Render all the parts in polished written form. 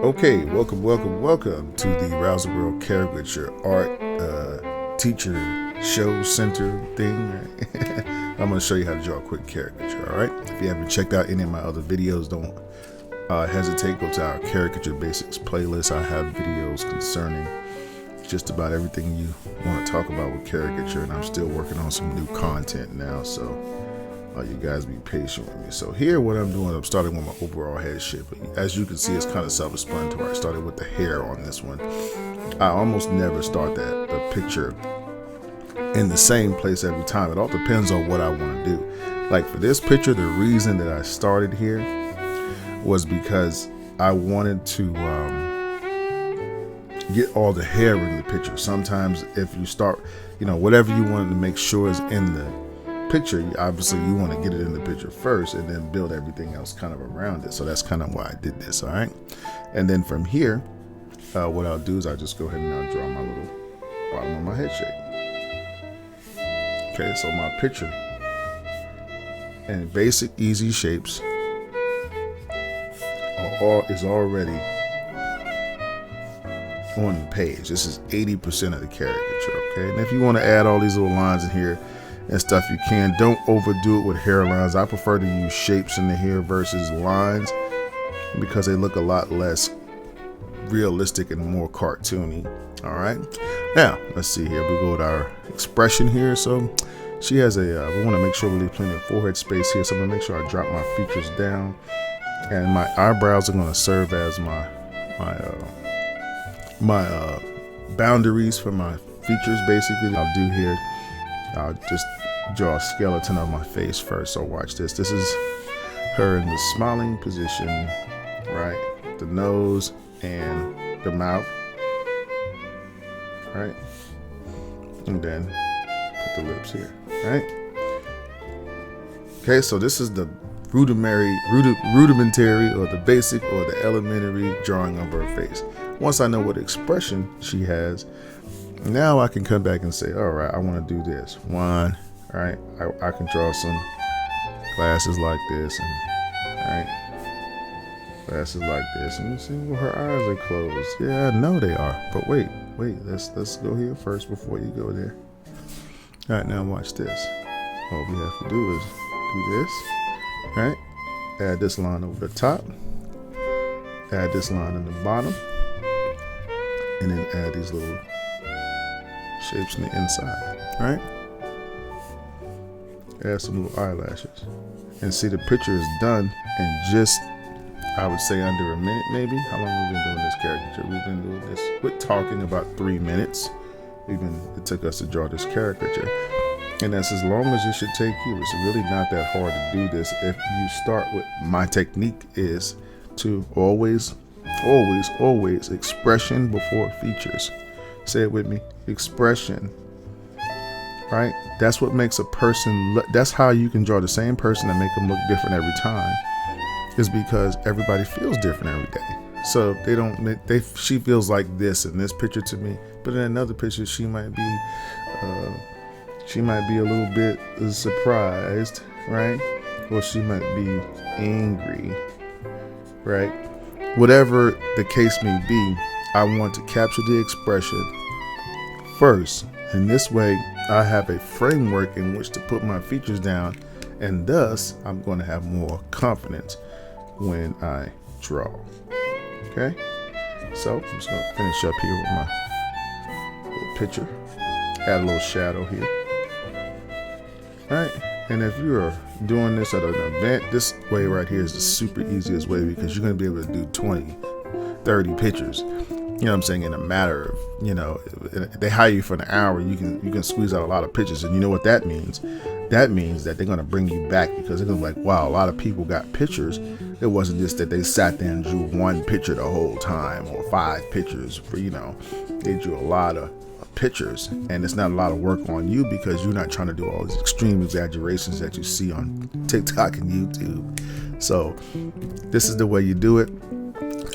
Okay, welcome to the Rowserworld caricature art teacher show center thing. I'm going to show you how to draw a quick caricature, alright? If you haven't checked out any of my other videos, don't hesitate. Go to our caricature basics playlist. I have videos concerning just about everything you want to talk about with caricature, and I'm still working on some new content now, so you guys be patient with me. So here what I'm doing, I'm starting with my overall head shape. As you can see, it's kind of self-explanatory. I started with the hair on this one. I almost never start the picture in the same place every time. It all depends on what I want to do. Like for this picture, the reason that I started here was because I wanted to get all the hair in the picture. Sometimes if you start, whatever you wanted to make sure is in the picture, obviously you want to get it in the picture first and then build everything else kind of around it. So that's kind of why I did this. All right, and then from here what I'll do is I'll just go ahead and I'll draw my little bottom of my head shape. Okay, so my picture in basic easy shapes is already on the page. This is 80% of the caricature. Okay, and if you want to add all these little lines in here and stuff, you can. Don't overdo it with hairlines. I prefer to use shapes in the hair versus lines because they look a lot less realistic and more cartoony. All right, now let's see here. We go with our expression here. So she has we want to make sure we leave plenty of forehead space here. So I'm gonna make sure I drop my features down, and my eyebrows are going to serve as my boundaries for my features. Basically, I'll do here, I'll just draw a skeleton of my face first. So watch this. This is her in the smiling position, right? The nose and the mouth, right? And then put the lips here, right? Okay, so this is the rudimentary or the basic or the elementary drawing of her face. Once I know what expression she has, now I can come back and say, all right, I want to do this one. All right, I can draw some glasses like this, and all right, glasses like this, and you see, well, her eyes are closed. Yeah, I know they are, but wait, let's go here first before you go there. All right, now watch this. All we have to do is do this. All right, add this line over the top, add this line in the bottom, and then add these little shapes on the inside. All right, add some little eyelashes, and see the picture is done in just, I would say, under a minute maybe. How long have we been doing this caricature? We've been doing this with talking about 3 minutes. It took us to draw this caricature, and that's as long as it should take you. It's really not that hard to do this if you start with, my technique is to always expression before features. Say it with me, expression. Right? That's what makes a person look. That's how you can draw the same person and make them look different every time, is because everybody feels different every day. So she feels like this in this picture to me, but in another picture she might be a little bit surprised, right? Or she might be angry, right? Whatever the case may be, I want to capture the expression first. And this way, I have a framework in which to put my features down, and thus I'm going to have more confidence when I draw. Okay? So I'm just going to finish up here with my little picture. Add a little shadow here. Alright, and if you're doing this at an event, this way right here is the super easiest way, because you're going to be able to do 20, 30 pictures. You know what I'm saying? In a matter of, they hire you for an hour, you can squeeze out a lot of pictures. And you know what that means? That means that they're going to bring you back, because they're going to be like, wow, a lot of people got pictures. It wasn't just that they sat there and drew one picture the whole time, or 5 pictures. They drew a lot of pictures, and it's not a lot of work on you, because you're not trying to do all these extreme exaggerations that you see on TikTok and YouTube. So this is the way you do it.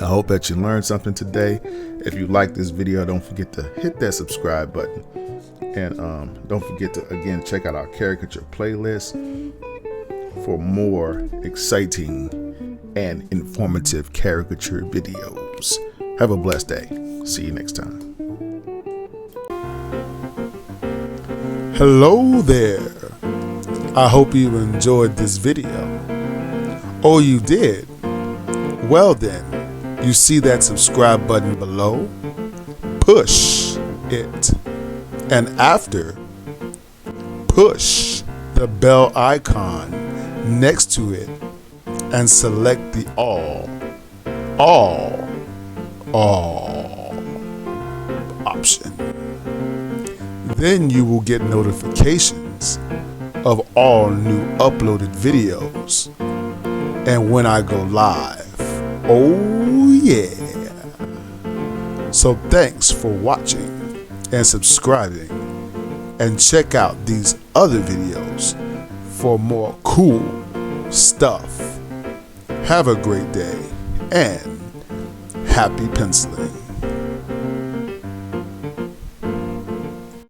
I hope that you learned something today. If you like this video, don't forget to hit that subscribe button, and don't forget to again check out our caricature playlist for more exciting and informative caricature videos. Have a blessed day. See you next time. Hello there. I hope you enjoyed this video. Oh, you did? Well then, you see that subscribe button below? Push it. And after, push the bell icon next to it and select the all option. Then you will get notifications of all new uploaded videos and when I go live. Oh yeah. So thanks for watching and subscribing, and check out these other videos for more cool stuff. Have a great day and happy penciling.